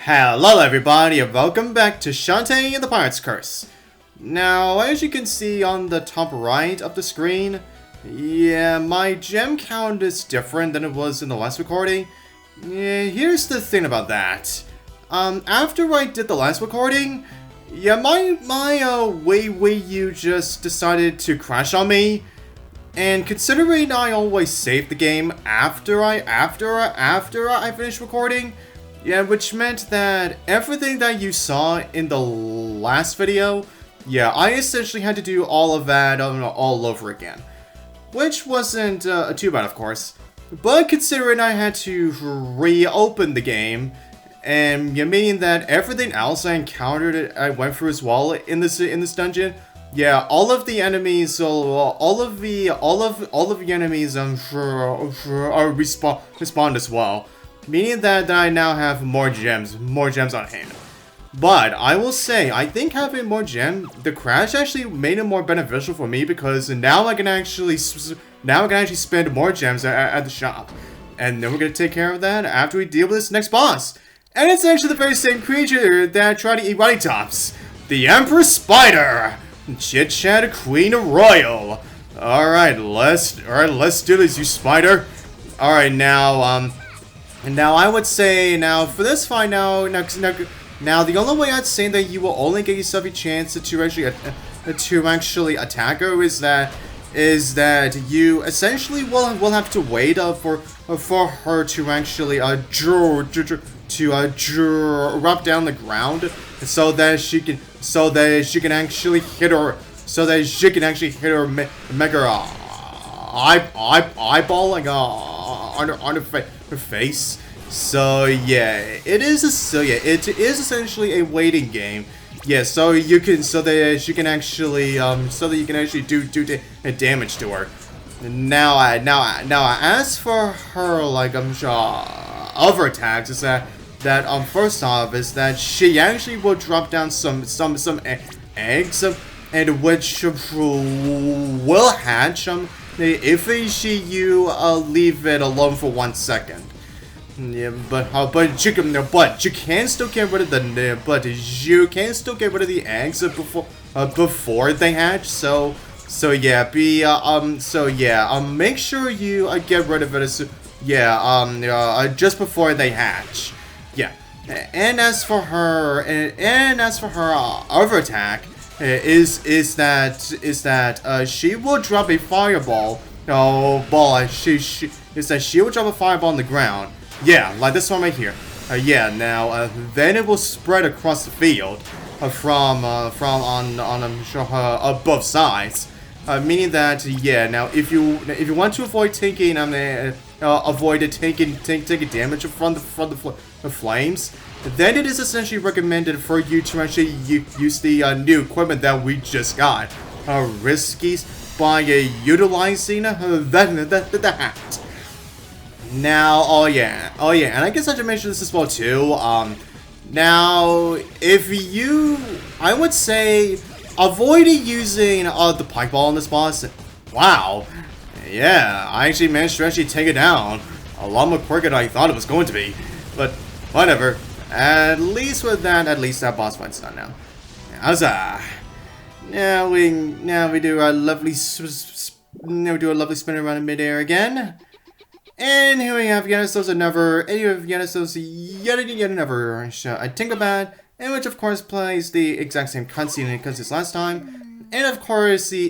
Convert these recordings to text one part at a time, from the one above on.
Hello everybody and welcome back to Shantae and the Pirate's Curse. Now, as you can see on the top right of the screen, yeah, my gem count is different than it was in the last recording. Yeah, here's the thing about that. After I did the last recording, yeah, my Wii U just decided to crash on me. And considering I always save the game after I finish recording, yeah, which meant that everything that you saw in the last video, yeah, I essentially had to do all of that all over again. Which wasn't too bad, of course. But considering I had to reopen the game, and yeah, meaning that everything else I encountered, I went through as well in this dungeon, yeah, all of the enemies, all of the enemies respawned as well. Meaning that I now have more gems on hand. But I will say, I think having more gems, the crash actually made it more beneficial for me because now I can actually spend more gems at the shop, and then we're gonna take care of that after we deal with this next boss. And it's actually the very same creature that tried to eat Running Tops, the Empress Spider, Chit Chat Queen Royal. All right, let's do this, you spider. All right, now And now I would say, now for this fight, now the only way I'd say that you will only get yourself a chance to actually attack her is that you essentially will have to wait for her to actually drop down the ground so that she can actually hit her mega eyeball like on her face. So yeah, it is essentially a waiting game. Yeah, so you can that you can actually do damage to her. Now as for her other attacks is that first off is that she actually will drop down some eggs and which will hatch if you leave it alone for 1 second. Yeah, but you can still get rid of the eggs before they hatch. So make sure you get rid of it just before they hatch. Yeah, and as for her other attack is that she will drop a fireball. She will drop a fireball on the ground. Yeah, like this one right here. Then it will spread across the field from both sides. Meaning that now if you want to avoid taking taking damage from the flames, then it is essentially recommended for you to actually use the new equipment that we just got, Riskies, by utilizing the hat. Now, oh yeah, and I guess I should mention this as well too. Now, I would say, avoid using the pike ball on this boss. Wow, yeah, I actually managed to take it down a lot more quicker than I thought it was going to be. But whatever. At least that boss fight's done now. Huzzah! Now we do a lovely spin around in midair again. And here we have yet another Tinkerbat, in which of course plays the exact same cutscene as last time, and of course he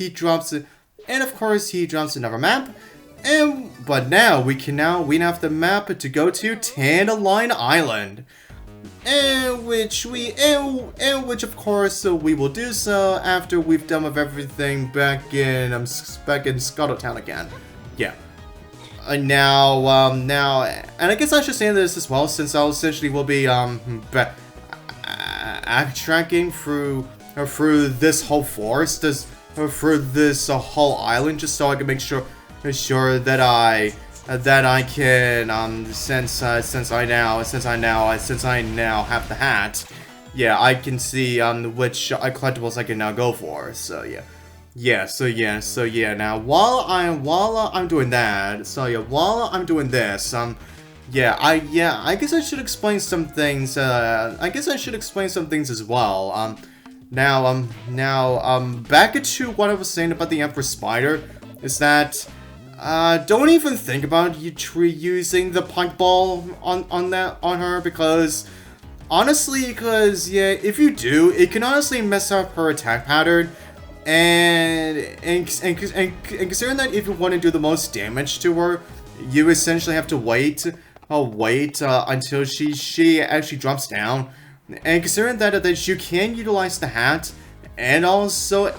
drops another map, but now we have the map to go to Tantaline Island, and which of course we will do so after we've done with everything back in Scuttle Town again. Yeah. Now, and I guess I should say this as well, since I essentially will be backtracking through this whole forest, through this whole island, just so I can make sure that I can since I now have the hat, yeah, I can see which collectibles I can now go for. So yeah. Now while I'm doing that, while I'm doing this, Yeah, I guess I should explain some things. I guess I should explain some things as well. Back into what I was saying about the Empress Spider, is that, don't even think about you using the punk ball on her, because, honestly, yeah, if you do, it can honestly mess up her attack pattern, and considering that if you want to do the most damage to her, you essentially have to wait until she actually drops down. And considering that you can utilize the hat, and also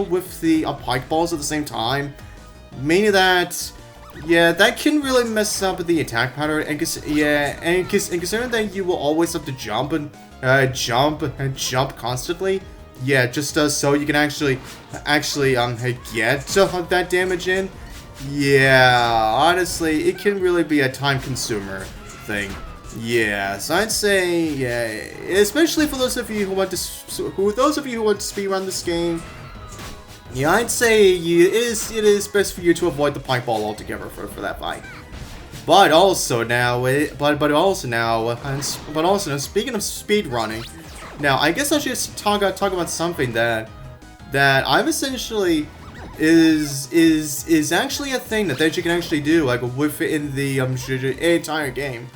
with the pike balls at the same time, meaning that, yeah, that can really mess up the attack pattern. And considering that you will always have to jump constantly. Yeah, just so you can actually get that damage in. Yeah, honestly, it can really be a time consumer thing. Yeah, so I'd say, yeah, especially for those of you who want to speedrun this game. Yeah, I'd say it is best for you to avoid the pike ball altogether for that fight. But also now, speaking of speedrunning. Now, I guess I should talk about something that I've essentially is actually a thing that you can actually do, like, within the entire game.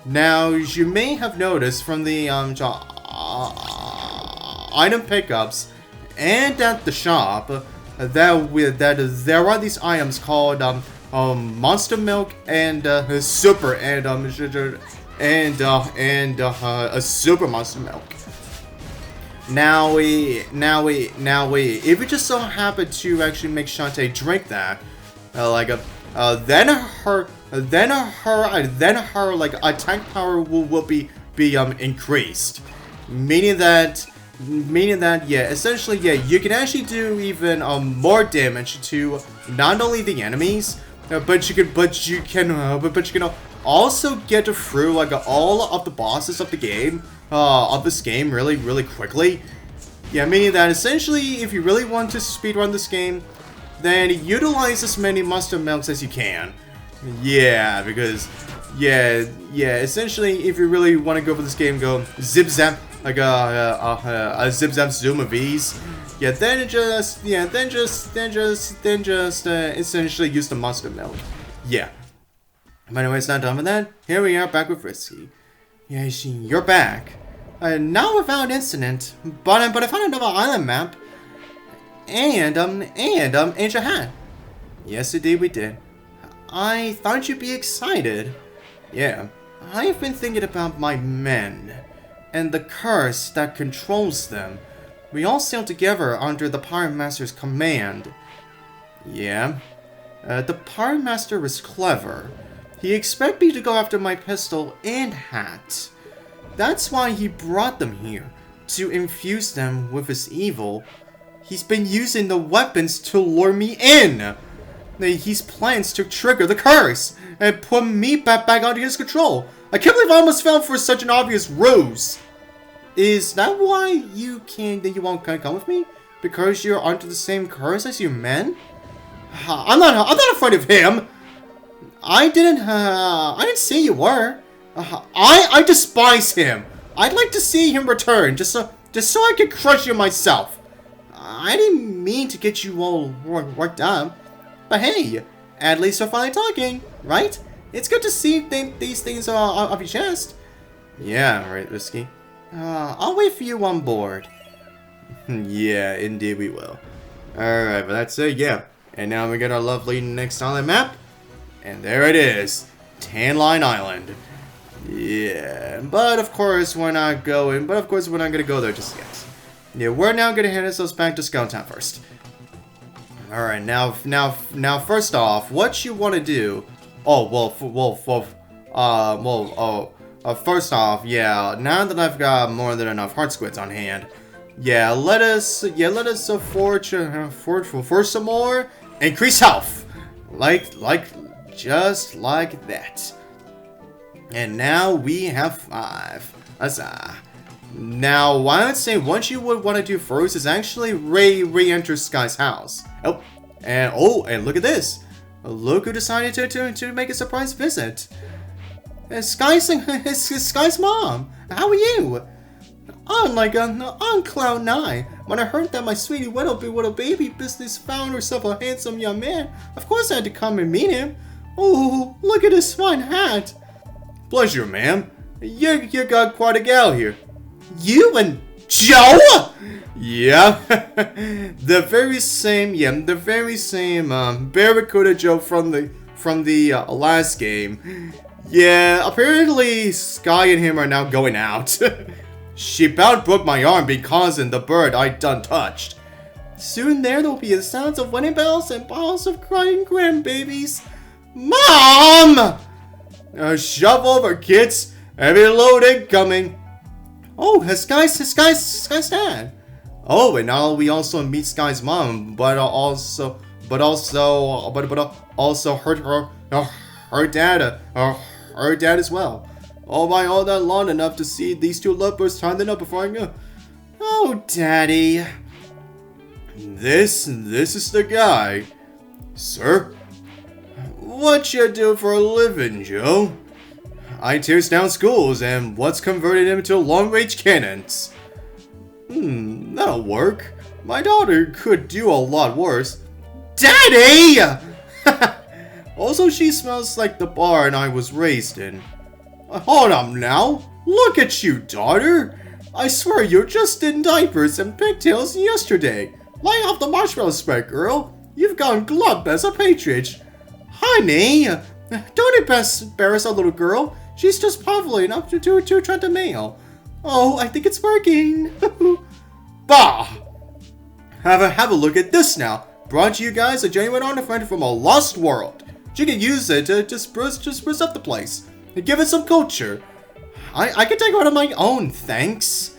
Now, you may have noticed from the item pickups and at the shop that there are these items called Monster Milk and Super a Super Monster Milk. Now we, if we just so happen to actually make Shantae drink that, then her like attack power will be increased, meaning that yeah, essentially, yeah, you can actually do even more damage to not only the enemies, but you can also get through like all of the bosses of the game. Of this game really quickly. Yeah, meaning that essentially, if you really want to speedrun this game, then utilize as many Monster Milks as you can. Yeah, because essentially, if you really want to go for this game, go zip zap like a zip zap zoom of ease. Yeah, then essentially use the Monster Milk. Yeah. But anyway, it's not done with that. Here we are back with Risky. Yeah, you're back. Not without incident, but I found another island map, and ancient hat. Yes, indeed we did. I thought you'd be excited. Yeah, I've been thinking about my men, and the curse that controls them. We all sailed together under the Pirate Master's command. Yeah, the Pirate Master is clever. He expected me to go after my pistol and hat. That's why he brought them here, to infuse them with his evil. He's been using the weapons to lure me in. He plans to trigger the curse and put me back under his control. I can't believe I almost fell for such an obvious ruse. Is that why you won't come with me? Because you're under the same curse as your men? I'm not afraid of him. I didn't say you were. I despise him. I'd like to see him return, just so I could crush you myself. I didn't mean to get you all worked up. But hey, at least we're finally talking, right? It's good to see these things off your chest. Yeah, right, Risky. I'll wait for you on board. Yeah, indeed we will. Alright, but that's it, yeah. And now we get our lovely next island map. And there it is. Tan Line Island. Yeah, but of course we're not going to go there just yet. Yeah, we're now going to head ourselves back to Scuttle Town first. Alright, now first off, what you want to do... first off, yeah, now that I've got more than enough heart squids on hand, yeah, let us forge for some more increase health, just like that. And now we have 5. Huzzah. Now, what I would say what you would want to do first is actually re-enter Sky's house. Oh, And oh, and look at this. Look who decided to make a surprise visit. It's Sky's mom. How are you? I'm like on cloud 9. When I heard that my sweetie little baby business found herself a handsome young man, of course I had to come and meet him. Oh, look at his fine hat. Pleasure, ma'am. You got quite a gal here. You and Joe? Yeah, the very same Barracuda Joe from the last game. Yeah, apparently Sky and him are now going out. She about broke my arm because in the bird I done touched. Soon there'll be the sounds of wedding bells and balls of crying grandbabies. Mom! Shove over, kids. Heavy load incoming. Oh, Sky's dad. Oh, and now we also meet Sky's mom, but also her dad as well. Oh my, all that long enough to see these two lovebirds tying up before I go. Oh, Daddy. This is the guy. Sir? What you do for a living, Joe? I tears down schools, and what's converted him to long-range cannons? That'll work. My daughter could do a lot worse. Daddy! Also, she smells like the barn I was raised in. Hold up now. Look at you, daughter. I swear you're just in diapers and pigtails yesterday. Lay off the marshmallow spread, girl. You've gone glump as a patronage. Honey, don't embarrass our little girl. She's just powerful enough to try to mail. Oh, I think it's working. Bah! Have a look at this now. Brought you guys a genuine artifact from a lost world. You can use it to spruce up the place and give it some culture. I can take one of my own, thanks.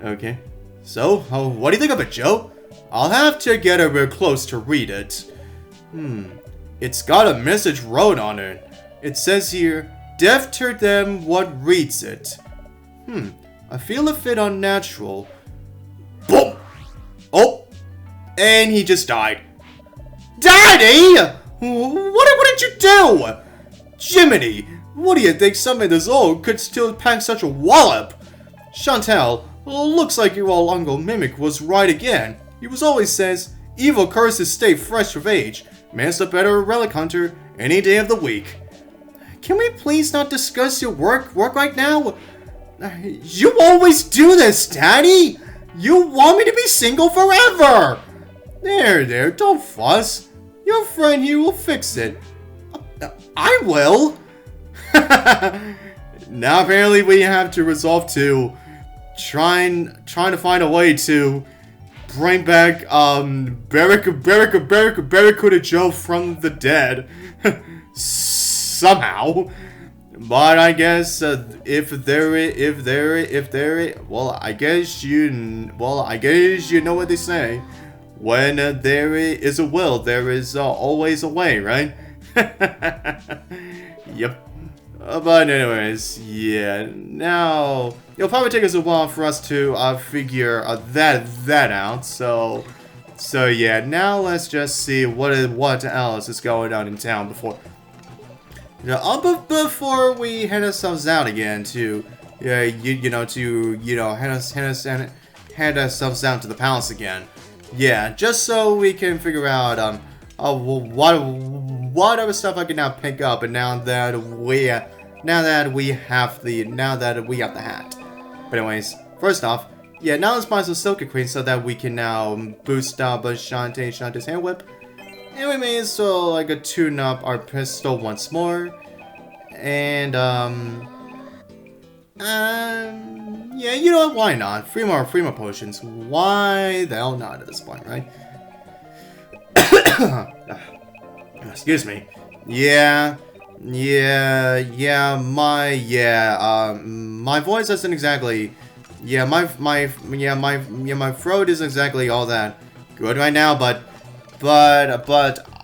Okay. So, what do you think of it, Joe? I'll have to get a real close to read it. It's got a message wrote on it. It says here, deaf to them what reads it. I feel a bit unnatural. Boom! Oh! And he just died. Daddy! What did you do? Jiminy! What do you think somebody this old could still pack such a wallop? Shantae, looks like your old Uncle Mimic was right again. He was always says, evil curses stay fresh of age. Man's a better relic hunter any day of the week. Can we please not discuss your work right now? You always do this, Daddy! You want me to be single forever! There, don't fuss. Your friend here will fix it. I will! Now apparently we have to resolve to trying to find a way to bring back Barracuda Joe from the dead. Somehow. But I guess if there is, well, I guess you know what they say. When there is a will, there is always a way, right? Yep. But anyways, yeah. Now it'll probably take us a while for us to figure that out. So yeah. Now let's just see what else is going on in town before. Before we head ourselves out again to, head ourselves down to the palace again. Yeah, just so we can figure out what other stuff I can now pick up, and now that we have the hat. But anyways, first off, yeah, now let's buy some Silky Queen so that we can now boost up Shantae's hand whip. And we may also like tune up our pistol once more. And yeah, you know what, why not? Three more potions. Why the hell not at this point, right? Excuse me. My voice isn't exactly, my throat isn't exactly all that good right now, but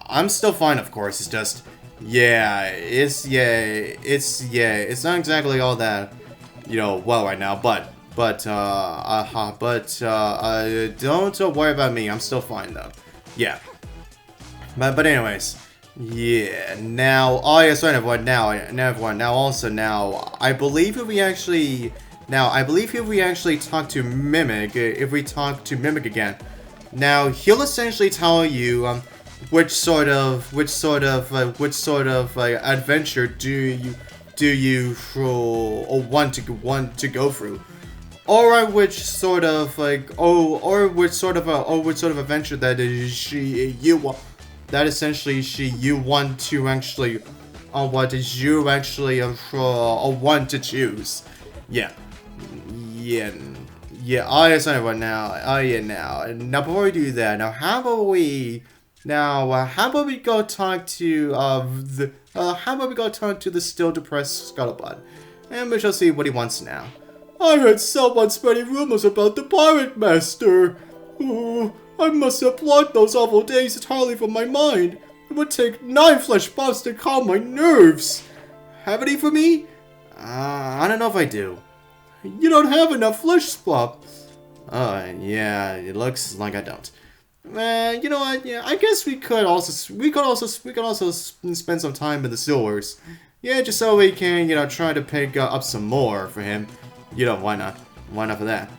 I'm still fine, of course. It's just, it's not exactly all that, well right now, but don't worry about me. I'm still fine though. Yeah. But anyways. Yeah, now, oh yeah, sorry everyone, now I believe if we actually talk to Mimic, again, now he'll essentially tell you, which sort of adventure do you want to go through, or which sort of adventure that is you want. That essentially you want to actually, what did you actually want to choose? Yeah. Oh yes, I know now. Oh yeah, now before we do that, now how about we go talk to the still depressed Scuttlebutt, and we shall see what he wants now. I heard someone spreading rumors about the Pirate Master. Ooh. I must have blocked those awful days entirely from my mind. It would take 9 flesh bombs to calm my nerves. Have any for me? I don't know if I do. You don't have enough flesh spots. Yeah, it looks like I don't. You know what? Yeah, I guess we could also spend some time in the sewers. Yeah, just so we can, try to pick up some more for him. Why not? Why not for that?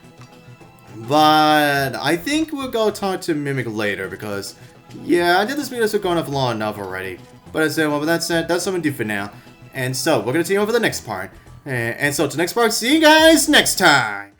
But I think we'll go talk to Mimic later because, yeah, I think this video's going off long enough already. But with that said, that's something to do for now. And so, we're going to see you over the next part. And so, to the next part, see you guys next time!